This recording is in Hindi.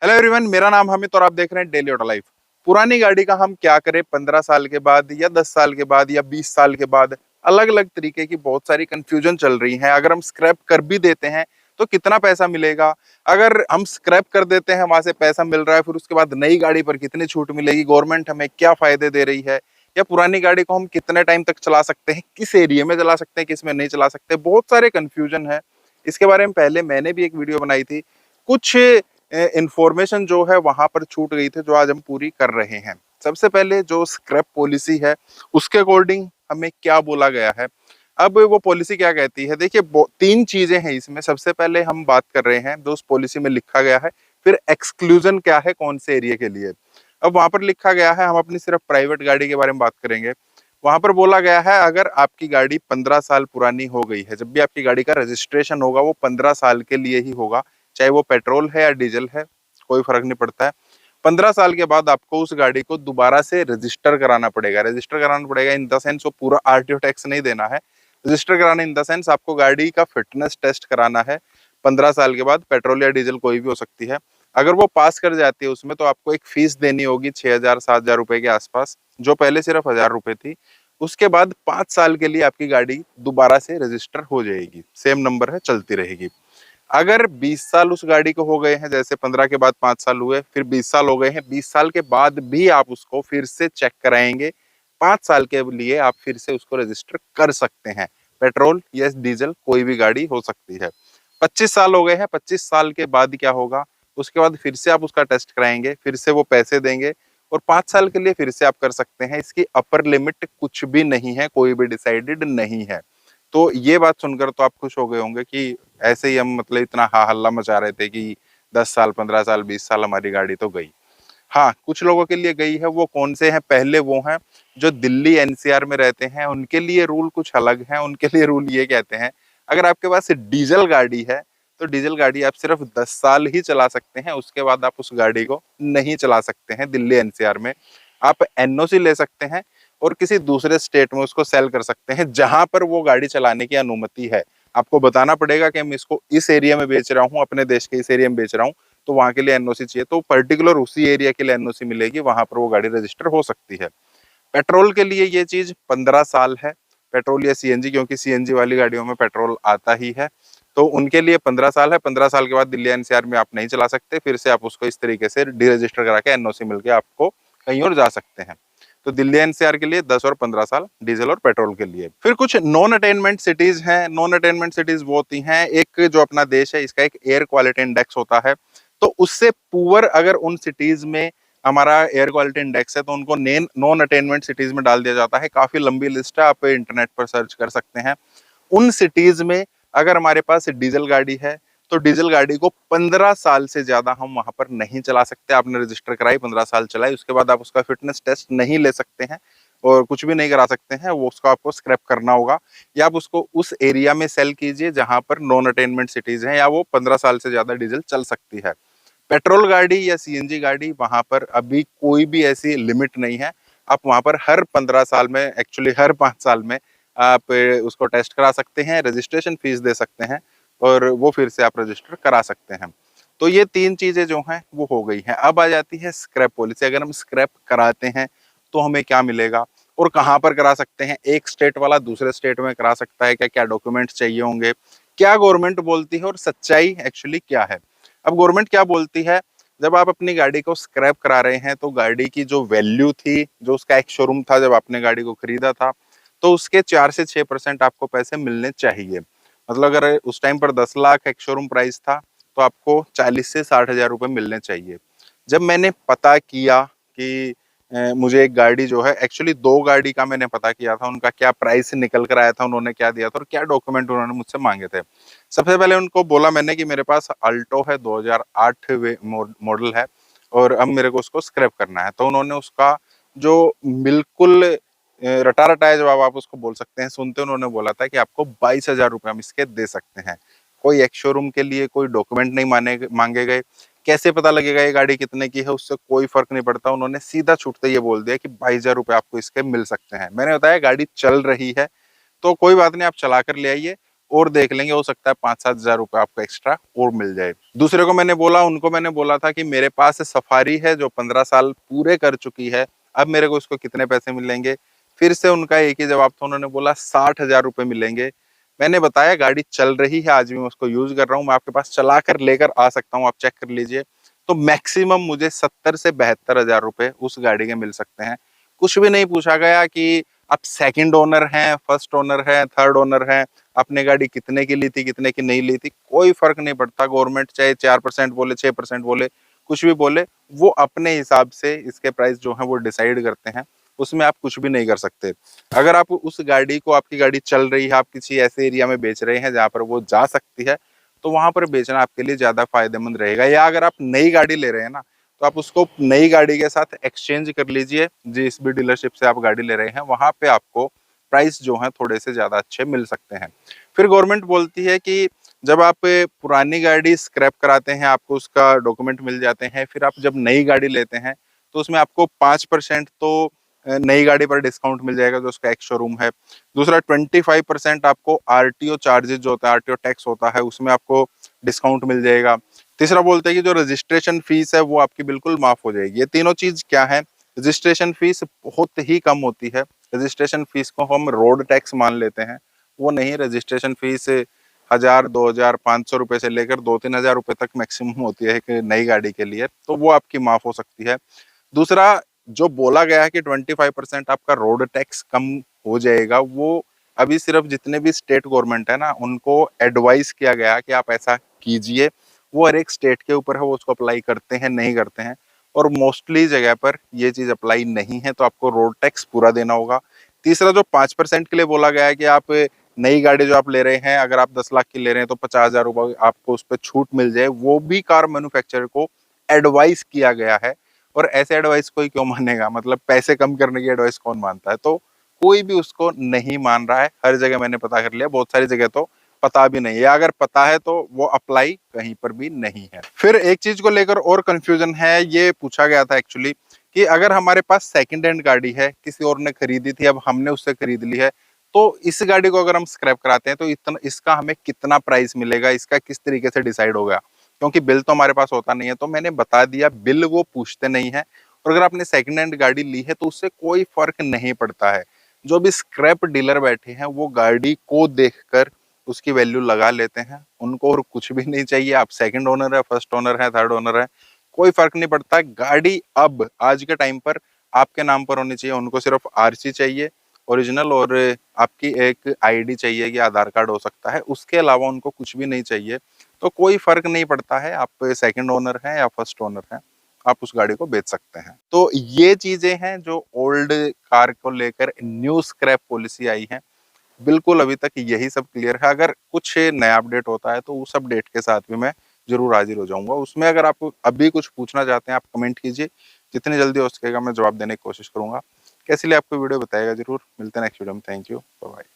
हेलो एवरीवन, मेरा नाम हमित और आप देख रहे हैं डेली ऑटो लाइफ। पुरानी गाड़ी का हम क्या करें 15 साल के बाद या 10 साल के बाद या 20 साल के बाद, अलग अलग तरीके की बहुत सारी कंफ्यूजन चल रही है। अगर हम स्क्रैप कर भी देते हैं तो कितना पैसा मिलेगा? अगर हम स्क्रैप कर देते हैं, वहां से पैसा मिल रहा है, फिर उसके बाद नई गाड़ी पर कितनी छूट मिलेगी, गवर्नमेंट हमें क्या फायदे दे रही है, या पुरानी गाड़ी को हम कितने टाइम तक चला सकते हैं, किस एरिया में चला सकते हैं, किस में नहीं चला सकते, बहुत सारे कंफ्यूजन है। इसके बारे में पहले मैंने भी एक वीडियो बनाई थी। कुछ इंफॉर्मेशन जो है वहां पर छूट गई थी, जो आज हम पूरी कर रहे हैं। सबसे पहले जो स्क्रैप पॉलिसी है उसके अकॉर्डिंग हमें क्या बोला गया है। अब वो पॉलिसी क्या कहती है, देखिए तीन चीजें हैं इसमें। सबसे पहले हम बात कर रहे हैं जो उस पॉलिसी में लिखा गया है, फिर एक्सक्लूजन क्या है कौन से एरिया के लिए। अब वहां पर लिखा गया है, हम अपनी सिर्फ प्राइवेट गाड़ी के बारे में बात करेंगे। वहां पर बोला गया है, अगर आपकी गाड़ी 15 साल पुरानी हो गई है, जब भी आपकी गाड़ी का रजिस्ट्रेशन होगा वो 15 साल के लिए ही होगा, चाहे वो पेट्रोल है या डीजल है, कोई फर्क नहीं पड़ता है। 15 साल के बाद आपको उस गाड़ी को दोबारा से रजिस्टर कराना पड़ेगा। रजिस्टर कराना पड़ेगा इन द सेंस वो पूरा आरटीओ टैक्स नहीं देना है। रजिस्टर कराना इन द सेंस आपको गाड़ी का फिटनेस टेस्ट कराना है। 15 साल के बाद पेट्रोल या डीजल कोई भी हो सकती है। अगर वो पास कर जाती है उसमें, तो आपको एक फीस देनी होगी 6,000 7,000 रुपए के आसपास, जो पहले सिर्फ 1,000 रुपए थी। उसके बाद 5 साल के लिए आपकी गाड़ी दोबारा से रजिस्टर हो जाएगी, सेम नंबर है, चलती रहेगी। अगर 20 साल उस गाड़ी को हो गए हैं, जैसे 15 के बाद 5 साल हुए, फिर 20 साल हो गए हैं, 20 साल के बाद भी आप उसको फिर से चेक कराएंगे, 5 साल के लिए आप फिर से उसको रजिस्टर कर सकते हैं। पेट्रोल या डीजल कोई भी गाड़ी हो सकती है। 25 साल हो गए हैं, 25 साल के बाद क्या होगा, उसके बाद फिर से आप उसका टेस्ट कराएंगे, फिर से वो पैसे देंगे, और 5 साल के लिए फिर से आप कर सकते हैं। इसकी अपर लिमिट कुछ भी नहीं है, कोई भी डिसाइडेड नहीं है। तो ये बात सुनकर तो आप खुश हो गए होंगे कि ऐसे ही हम मतलब इतना हा हल्ला मचा रहे थे कि 10 साल 15 साल 20 साल हमारी गाड़ी तो गई। हाँ, कुछ लोगों के लिए गई है। वो कौन से हैं? पहले वो हैं जो दिल्ली एनसीआर में रहते हैं, उनके लिए रूल कुछ अलग है। उनके लिए रूल ये कहते हैं, अगर आपके पास डीजल गाड़ी है तो डीजल गाड़ी आप सिर्फ 10 साल ही चला सकते हैं, उसके बाद आप उस गाड़ी को नहीं चला सकते हैं। दिल्ली एनसीआर में आप एनओसी ले सकते हैं और किसी दूसरे स्टेट में उसको सेल कर सकते हैं जहां पर वो गाड़ी चलाने की अनुमति है। आपको बताना पड़ेगा कि मैं इसको इस एरिया में बेच रहा हूँ, अपने देश के इस एरिया में बेच रहा हूँ, तो वहां के लिए एनओसी चाहिए, तो पर्टिकुलर उसी एरिया के लिए एनओसी मिलेगी, वहां पर वो गाड़ी रजिस्टर हो सकती है। पेट्रोल के लिए ये चीज 15 साल है। पेट्रोल या सीएनजी, क्योंकि सीएनजी वाली गाड़ियों में पेट्रोल आता ही है, तो उनके लिए 15 साल है। 15 साल के बाद दिल्ली एनसीआर में आप नहीं चला सकते, फिर से आप उसको इस तरीके से डी रजिस्टर करा के एनओसी मिलके आपको कहीं और जा सकते हैं। तो दिल्ली एनसीआर के लिए 10 और 15 साल डीजल और पेट्रोल के लिए। फिर कुछ नॉन अटेनमेंट सिटीज हैं। नॉन अटेनमेंट सिटीज वो होती हैं, एक जो अपना देश है इसका एक एयर क्वालिटी इंडेक्स होता है, तो उससे पुअर अगर उन सिटीज में हमारा एयर क्वालिटी इंडेक्स है तो उनको नॉन अटेनमेंट सिटीज में डाल दिया जाता है। काफी लंबी लिस्ट है, आप इंटरनेट पर सर्च कर सकते हैं। उन सिटीज में अगर हमारे पास डीजल गाड़ी है तो डीजल गाड़ी को 15 साल से ज्यादा हम वहां पर नहीं चला सकते। आपने रजिस्टर कराई, 15 साल चलाई, उसके बाद आप उसका फिटनेस टेस्ट नहीं ले सकते हैं और कुछ भी नहीं करा सकते हैं। वो उसको आपको स्क्रैप करना होगा, या आप उसको उस एरिया में सेल कीजिए जहां पर नॉन अटेनमेंट सिटीज हैं या वो 15 साल से ज्यादा डीजल चल सकती है। पेट्रोल गाड़ी या सीएनजी गाड़ी, वहां पर अभी कोई भी ऐसी लिमिट नहीं है। आप वहां पर हर 15 साल में, एक्चुअली हर 5 साल में आप उसको टेस्ट करा सकते हैं, रजिस्ट्रेशन फीस दे सकते हैं और वो फिर से आप रजिस्टर करा सकते हैं। तो ये तीन चीजें जो हैं वो हो गई हैं। अब आ जाती है स्क्रैप पॉलिसी। अगर हम स्क्रैप कराते हैं तो हमें क्या मिलेगा और कहाँ पर करा सकते हैं? एक स्टेट वाला दूसरे स्टेट में करा सकता है क्या? क्या डॉक्यूमेंट्स चाहिए होंगे? क्या गवर्नमेंट बोलती है और सच्चाई एक्चुअली क्या है? अब गवर्नमेंट क्या बोलती है, जब आप अपनी गाड़ी को स्क्रैप करा रहे हैं तो गाड़ी की जो वैल्यू थी, जो उसका एक शोरूम था जब आपने गाड़ी को खरीदा था, तो उसके 4 से 6% आपको पैसे मिलने चाहिए। मतलब अगर उस टाइम पर 10 लाख एक शोरूम प्राइस था तो आपको 40 से 60 हजार रुपए मिलने चाहिए। जब मैंने पता किया कि मुझे एक गाड़ी जो है, एक्चुअली दो गाड़ी का मैंने पता किया था, उनका क्या प्राइस निकल कर आया था, उन्होंने क्या दिया था और क्या डॉक्यूमेंट उन्होंने मुझसे मांगे थे। सबसे पहले उनको बोला मैंने कि मेरे पास अल्टो है, 2008 मॉडल है और अब मेरे को उसको स्क्रैप करना है। तो उन्होंने उसका जो बिल्कुल रटा रटाया जवाब आप उसको बोल सकते हैं, सुनते उन्होंने बोला था कि आपको 22 हजार रुपये हम इसके दे सकते हैं। कोई एक शोरूम के लिए कोई डॉक्यूमेंट नहीं मांगे गए। कैसे पता लगेगा ये गाड़ी कितने की है? उससे कोई फर्क नहीं पड़ता। उन्होंने सीधा छूटते ये बोल दिया कि 22 हजार रुपये आपको इसके मिल सकते हैं। मैंने बताया गाड़ी चल रही है तो कोई बात नहीं, आप चला कर ले आइए और देख लेंगे, हो सकता है 5-7 हजार रुपए आपको एक्स्ट्रा और मिल जाए। दूसरे को मैंने बोला, उनको मैंने बोला था कि मेरे पास सफारी है जो 15 साल पूरे कर चुकी है, अब मेरे को इसको कितने पैसे मिलेंगे। फिर से उनका एक ही जवाब था, उन्होंने बोला 60 हजार रुपए मिलेंगे। मैंने बताया गाड़ी चल रही है, आज भी मैं उसको यूज कर रहा हूँ, मैं आपके पास चला कर लेकर आ सकता हूँ, आप चेक कर लीजिए। तो मैक्सिमम मुझे 70 से 72 हजार रुपए उस गाड़ी के मिल सकते हैं। कुछ भी नहीं पूछा गया कि आप सेकंड ओनर हैं, फर्स्ट ओनर है, थर्ड ओनर है, आपने गाड़ी कितने की ली थी, कितने की नहीं ली थी, कोई फर्क नहीं पड़ता। गवर्नमेंट चाहे 4% बोले, 6% बोले, कुछ भी बोले, वो अपने हिसाब से इसके प्राइस जो है वो डिसाइड करते हैं, उसमें आप कुछ भी नहीं कर सकते। अगर आप उस गाड़ी को, आपकी गाड़ी चल रही है, आप किसी ऐसे एरिया में बेच रहे हैं जहां पर वो जा सकती है, तो वहां पर बेचना आपके लिए ज्यादा फायदेमंद रहेगा। या अगर आप नई गाड़ी ले रहे हैं ना, तो आप उसको नई गाड़ी के साथ एक्सचेंज कर लीजिए। जिस भी डीलरशिप से आप गाड़ी ले रहे हैं वहां पे आपको प्राइस जो है थोड़े से ज्यादा अच्छे मिल सकते हैं। फिर गवर्नमेंट बोलती है कि जब आप पुरानी गाड़ी स्क्रैप कराते हैं, आपको उसका डॉक्यूमेंट मिल जाते हैं, फिर आप जब नई गाड़ी लेते हैं तो उसमें आपको 5% तो नई गाड़ी पर डिस्काउंट मिल जाएगा जो उसका एक्स शोरूम है। दूसरा 25% आपको आरटीओ चार्जेस जो होता है, आरटीओ टैक्स होता है, उसमें आपको डिस्काउंट मिल जाएगा। तीसरा बोलते हैं कि जो रजिस्ट्रेशन फीस है वो आपकी बिल्कुल माफ हो जाएगी। ये तीनों चीज क्या है, रजिस्ट्रेशन फीस बहुत ही कम होती है। रजिस्ट्रेशन फीस को हम रोड टैक्स मान लेते हैं, वो नहीं। रजिस्ट्रेशन फीस 1000, 2000, 500 रुपए से लेकर 2-3 हजार रुपए तक मैक्सिमम होती है एक नई गाड़ी के लिए, तो वो आपकी माफ हो सकती है। दूसरा, जो बोला गया है कि 25% आपका रोड टैक्स कम हो जाएगा, वो अभी सिर्फ जितने भी स्टेट गवर्नमेंट है ना, उनको एडवाइस किया गया कि आप ऐसा कीजिए। वो हर एक स्टेट के ऊपर है, वो उसको अप्लाई करते हैं नहीं करते हैं, और मोस्टली जगह पर ये चीज अप्लाई नहीं है, तो आपको रोड टैक्स पूरा देना होगा। तीसरा, जो 5% के लिए बोला गया है कि आप नई गाड़ी जो आप ले रहे हैं, अगर आप 10 लाख की ले रहे हैं तो 50 हजार रुपये आपको उस पर छूट मिल जाए, वो भी कार मैन्युफैक्चरर को एडवाइस किया गया है। और ऐसे एडवाइस कोई क्यों मानेगा, मतलब पैसे कम करने की एडवाइस कौन मानता है, तो कोई भी उसको नहीं मान रहा है। हर जगह मैंने पता कर लिया, बहुत सारी जगह तो पता भी नहीं है, अगर पता है तो वो अप्लाई कहीं पर भी नहीं है। फिर एक चीज को लेकर और कंफ्यूजन है, ये पूछा गया था एक्चुअली कि अगर हमारे पास सेकंड हैंड गाड़ी है, किसी और ने खरीदी थी, अब हमने उससे खरीद ली है, तो इस गाड़ी को अगर हम स्क्रैप कराते हैं तो इतना इसका हमें कितना प्राइस मिलेगा, इसका किस तरीके से डिसाइड होगा, क्योंकि बिल तो हमारे पास होता नहीं है। तो मैंने बता दिया, बिल वो पूछते नहीं है, और अगर आपने सेकंड हैंड गाड़ी ली है तो उससे कोई फर्क नहीं पड़ता है। जो भी स्क्रैप डीलर बैठे हैं वो गाड़ी को देखकर उसकी वैल्यू लगा लेते हैं, उनको और कुछ भी नहीं चाहिए। आप सेकंड ओनर है, फर्स्ट ओनर है, थर्ड ओनर है, कोई फर्क नहीं पड़ता। गाड़ी अब आज के टाइम पर आपके नाम पर होनी चाहिए, उनको सिर्फ आरसी चाहिए ओरिजिनल, और आपकी एक आईडी चाहिए, कि आधार कार्ड हो सकता है, उसके अलावा उनको कुछ भी नहीं चाहिए। तो कोई फर्क नहीं पड़ता है, आप सेकंड ओनर हैं या फर्स्ट ओनर हैं, आप उस गाड़ी को बेच सकते हैं। तो ये चीजें हैं जो ओल्ड कार को लेकर न्यू स्क्रैप पॉलिसी आई है। बिल्कुल अभी तक यही सब क्लियर है। अगर कुछ नया अपडेट होता है तो उस अपडेट के साथ भी मैं जरूर हाजिर हो जाऊंगा। उसमें अगर आप अभी कुछ पूछना चाहते हैं, आप कमेंट कीजिए, जितनी जल्दी हो सकेगा मैं जवाब देने की कोशिश करूंगा। कैसी लगी आपको वीडियो बताइएगा जरूर। मिलते हैं नेक्स्ट वीडियो में। Thank you, bye bye.